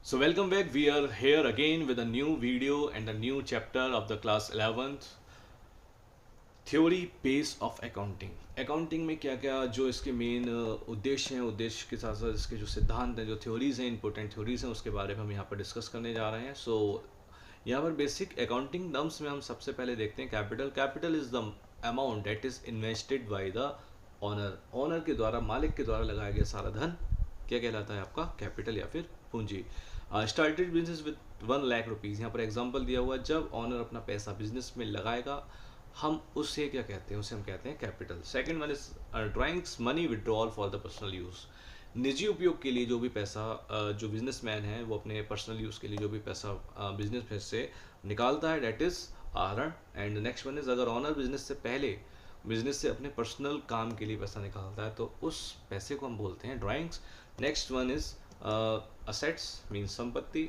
So welcome back. We are here again with a new video and a new chapter of the class 11th theory base of accounting. Accounting में क्या क्या जो इसके main उद्देश्य हैं, उद्देश्य के साथ साथ इसके जो सिद्धांत हैं, जो थ्योरीज हैं, इंपॉर्टेंट थ्योरीज हैं, उसके बारे में हम यहाँ पर डिस्कस करने जा रहे हैं। सो यहाँ पर बेसिक अकाउंटिंग टर्म्स में हम सबसे पहले देखते हैं capital. Capital is the amount that is invested by the owner. Owner के द्वारा, मालिक के द्वारा लगाया गया सारा धन क्या कहलाता है? आपका कैपिटल या फिर पूंजी। Started business with 1 lakh rupees. यहाँ पर एग्जाम्पल दिया हुआ है, जब ऑनर अपना पैसा बिजनेस में लगाएगा हम उससे क्या कहते हैं? उसे हम कहते हैं capital. Second one is drawings money withdrawal for the personal use. निजी उपयोग के लिए जो भी पैसा जो बिजनेसमैन है वो अपने पर्सनल यूज़ के लिए जो भी पैसा बिजनेस में से निकालता है, that is earn. And next one is, अगर ऑनर बिजनेस से पहले बिजनेस से अपने पर्सनल काम के लिए पैसा निकालता है तो उस पैसे को हम बोलते हैं drawings. Next one is assets means संपत्ति।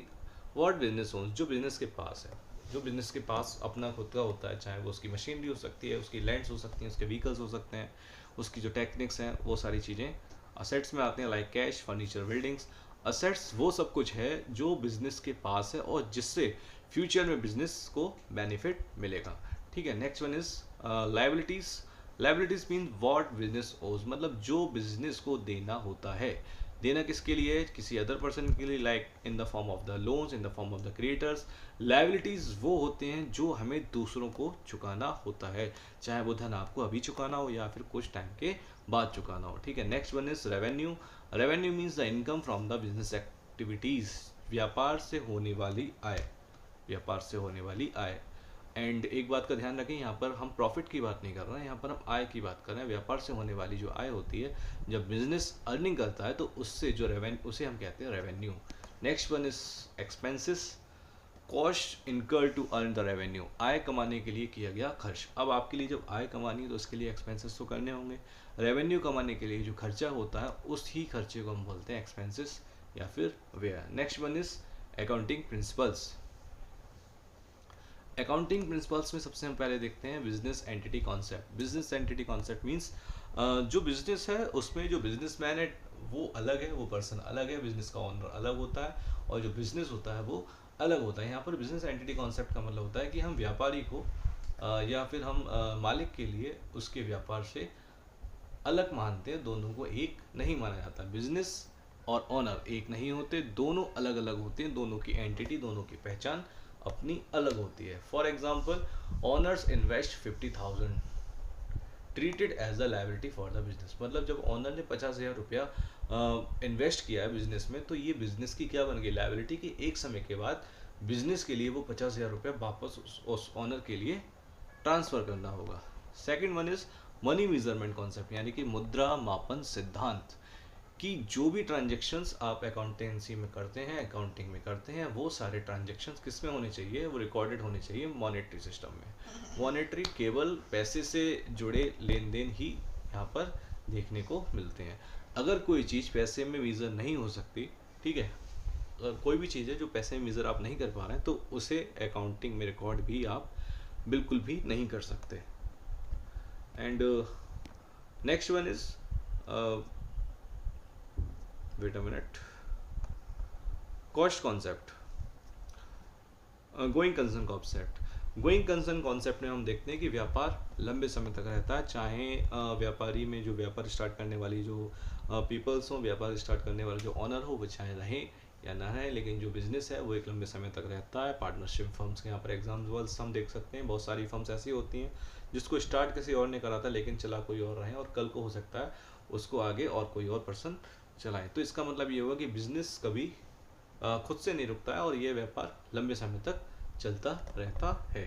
व्हाट बिजनेस ओन्स, जो बिजनेस के पास है, जो बिजनेस के पास अपना खुद का होता है, चाहे वो उसकी मशीनरी हो सकती है, उसकी लैंड्स हो सकती हैं, उसके व्हीकल्स हो सकते हैं, उसकी जो टेक्निक्स हैं, वो सारी चीज़ें असेट्स में आते हैं। Like cash, furniture, buildings. Assets वो सब कुछ है जो बिजनेस के पास है और जिससे फ्यूचर में बिजनेस को बेनिफिट मिलेगा। ठीक है। Next one is liabilities. Liabilities mean what business ओज, मतलब जो बिजनेस को देना होता है। देना किसके लिए? किसी अदर पर्सन के लिए, like in the form of the loans, in the form of the creators. Liabilities वो होते हैं जो हमें दूसरों को चुकाना होता है, चाहे वो धन आपको अभी चुकाना हो या फिर कुछ टाइम के बाद चुकाना हो। ठीक है। Next one is revenue. Revenue means the income from the business activities, व्यापार से होने वाली आय, व्यापार से होने वाली आय। एंड एक बात का ध्यान रखें, यहाँ पर हम प्रॉफिट की बात नहीं कर रहे हैं, यहाँ पर हम आय की बात कर रहे हैं। व्यापार से होने वाली जो आय होती है, जब बिजनेस अर्निंग करता है तो उससे जो रेवेन्यू, उसे हम कहते हैं revenue. Next one is expenses. Cost incur to earn the revenue, आय कमाने के लिए किया गया खर्च। अब आपके लिए जब आय कमानी है तो उसके लिए एक्सपेंसेस तो करने होंगे। रेवेन्यू कमाने के लिए जो खर्चा होता है उसी खर्चे को हम बोलते हैं एक्सपेंसेस या फिर व्यय। Next one is accounting principles. Accounting principles में सबसे हम पहले देखते हैं business entity concept. Business entity concept means जो बिजनेस है उसमें जो बिजनेसमैन है वो अलग है, वो पर्सन अलग है, बिजनेस का ओनर अलग होता है और जो बिजनेस होता है वो अलग होता है। यहाँ पर बिजनेस एंटिटी कॉन्सेप्ट का मतलब होता है कि हम व्यापारी को या फिर हम मालिक के लिए उसके व्यापार से अलग मानते हैं, दोनों को एक नहीं माना जाता। बिजनेस और ओनर एक नहीं होते, दोनों अलग अलग होते हैं, दोनों की एंटिटी, दोनों की पहचान अपनी अलग होती है। For example, owners invest 50,000 treated as a liability for the business. मतलब जब ऑनर ने 50,000 रुपया इन्वेस्ट किया है बिजनेस में तो ये बिजनेस की क्या बन गई? लायबिलिटी की। एक समय के बाद बिजनेस के लिए वो 50,000 रुपया वापस उस ऑनर के लिए ट्रांसफ़र करना होगा। Second one is money measurement concept, यानी कि मुद्रा मापन सिद्धांत, कि जो भी ट्रांजेक्शन्स आप अकाउंटेंसी में करते हैं, अकाउंटिंग में करते हैं, वो सारे ट्रांजेक्शन्स किस में होने चाहिए? वो रिकॉर्डेड होने चाहिए मॉनेटरी सिस्टम में। मॉनेटरी केवल पैसे से जुड़े लेन देन ही यहाँ पर देखने को मिलते हैं। अगर कोई चीज़ पैसे में मेज़र नहीं हो सकती, ठीक है, अगर कोई भी चीज़ है जो पैसे में मेज़र आप नहीं कर पा रहे हैं तो उसे अकाउंटिंग में रिकॉर्ड भी आप बिल्कुल भी नहीं कर सकते। And next one is wait a minute, cost concept, going concern concept. Going concern concept में हम देखते हैं कि व्यापार लंबे समय तक रहता है, चाहे व्यापारी में जो व्यापार स्टार्ट करने वाली जो पीपल्स हो, व्यापार स्टार्ट करने वाले जो ऑनर हो, वो चाहे रहें या ना रहें, लेकिन जो बिजनेस है वो एक लंबे समय तक रहता है। पार्टनरशिप फर्म्स के यहाँ पर एग्जाम्पल्स हम देख सकते हैं। बहुत सारी फर्म्स ऐसी होती हैं जिसको स्टार्ट किसी और ने करा था लेकिन चला कोई और रहे, और कल को हो सकता है उसको आगे और कोई और पर्सन चलाए। तो इसका मतलब ये होगा कि बिजनेस कभी खुद से नहीं रुकता है और ये व्यापार लंबे समय तक चलता रहता है।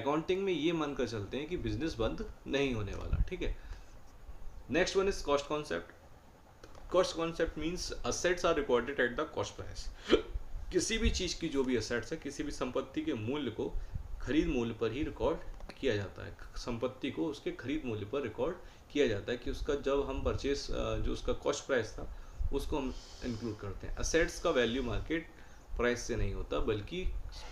अकाउंटिंग में ये मानकर चलते हैं कि बिजनेस बंद नहीं होने वाला। ठीक है। Next one is cost concept. Cost concept means assets are recorded at the cost price. किसी भी चीज़ की जो भी असेट्स है, किसी भी संपत्ति के मूल्य को खरीद मूल्य पर ही रिकॉर्ड किया जाता है। संपत्ति को उसके खरीद मूल्य पर रिकॉर्ड किया जाता है कि उसका जब हम परचेस, जो उसका कॉस्ट प्राइस था उसको हम इंक्लूड करते हैं। असेट्स का वैल्यू मार्केट प्राइस से नहीं होता बल्कि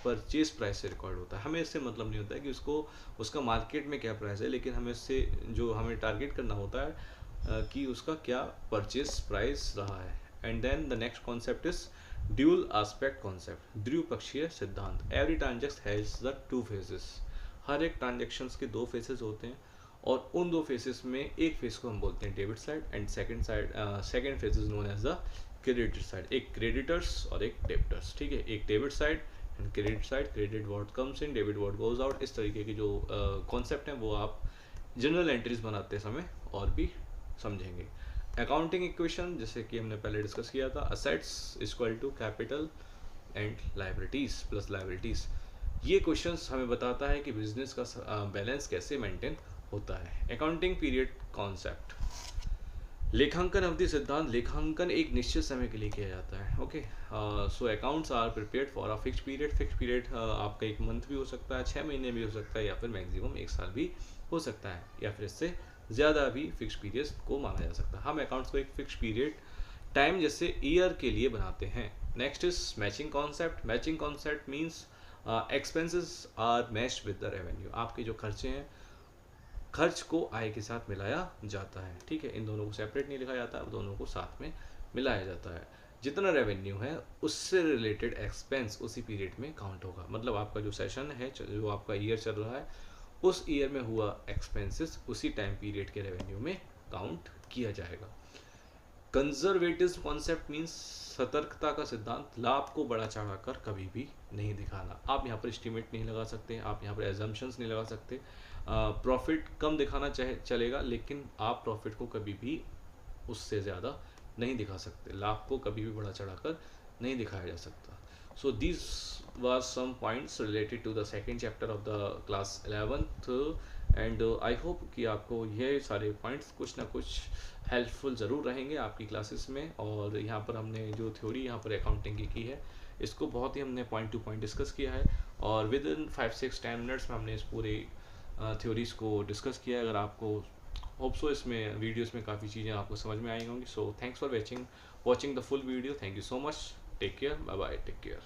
परचेज प्राइस से रिकॉर्ड होता है। हमें इससे मतलब नहीं होता है कि उसको उसका मार्केट में क्या प्राइस है, लेकिन हमें इससे जो हमें टारगेट करना होता है कि उसका क्या परचेज प्राइस रहा है। And then the next concept is dual aspect concept, द्विपक्षीय सिद्धांत। Every transaction has the two phases, हर एक ट्रांजेक्शन्स के दो फेसेस होते हैं और उन दो फेसेस में एक फेस को हम बोलते हैं debit side and second face is known as the credit side. एक क्रेडिटर्स और एक डेबिटर्स, ठीक है, एक debit side and credit side. Credit word comes in, debit word goes out. इस तरीके के जो कॉन्सेप्ट हैं वो आप जनरल एंट्रीज बनाते समय और भी समझेंगे। अकाउंटिंग इक्वेशन जैसे कि हमने पहले डिस्कस किया था, assets equal to capital and liabilities plus liabilities. ये क्वेश्चंस हमें बताता है कि बिजनेस का बैलेंस कैसे मेंटेन होता है। अकाउंटिंग पीरियड कॉन्सेप्ट, लेखांकन अवधि सिद्धांत। लेखांकन एक निश्चित समय के लिए किया जाता है। Okay, so accounts are prepared for a fix period. Fix period आपका एक मंथ भी हो सकता है, 6 महीने भी हो सकता है, या फिर मैक्सिमम 1 साल भी हो सकता है, या फिर इससे ज़्यादा भी फिक्स पीरियड को माना जा सकता है। हम अकाउंट्स को एक फिक्स पीरियड टाइम जैसे ईयर के लिए बनाते हैं। Next is matching concept. Matching concept means expenses are matched with the revenue. आपके जो खर्चे हैं, खर्च को आय के साथ मिलाया जाता है, ठीक है, इन दोनों को सेपरेट नहीं लिखा जाता, दोनों को साथ में मिलाया जाता है। जितना रेवेन्यू है उससे रिलेटेड एक्सपेंस उसी पीरियड में काउंट होगा। मतलब आपका जो सेशन है, जो आपका ईयर चल रहा है, उस ईयर में हुआ एक्सपेंसेस उसी टाइम पीरियड के रेवेन्यू में काउंट किया जाएगा। कंजर्वेटिव कॉन्सेप्ट मीन्स सतर्कता का सिद्धांत। लाभ को बड़ा चढ़ाकर कभी भी नहीं दिखाना। आप यहाँ पर एस्टिमेट नहीं लगा सकते, आप यहाँ पर एजम्पशंस नहीं लगा सकते। प्रॉफिट कम दिखाना चाहे चलेगा, लेकिन आप प्रॉफिट को कभी भी उससे ज़्यादा नहीं दिखा सकते। लाभ को कभी भी बड़ा चढ़ाकर नहीं दिखाया जा सकता। So this was some points related to the second chapter of the class 11th and I hope कि आपको ये सारे points कुछ ना कुछ हेल्पफुल ज़रूर रहेंगे आपकी क्लासेस में। और यहाँ पर हमने जो थ्योरी यहाँ पर अकाउंटिंग की है, इसको बहुत ही हमने पॉइंट टू पॉइंट डिस्कस किया है और विद इन 5-6-10 मिनट्स में हमने इस पूरे थ्योरीज को डिस्कस किया है। अगर आपको होप सो इसमें वीडियोस में काफ़ी चीज़ें आपको समझ में आई होंगी। So thanks for watching the full video. Thank you so much. Take care, bye bye, take care.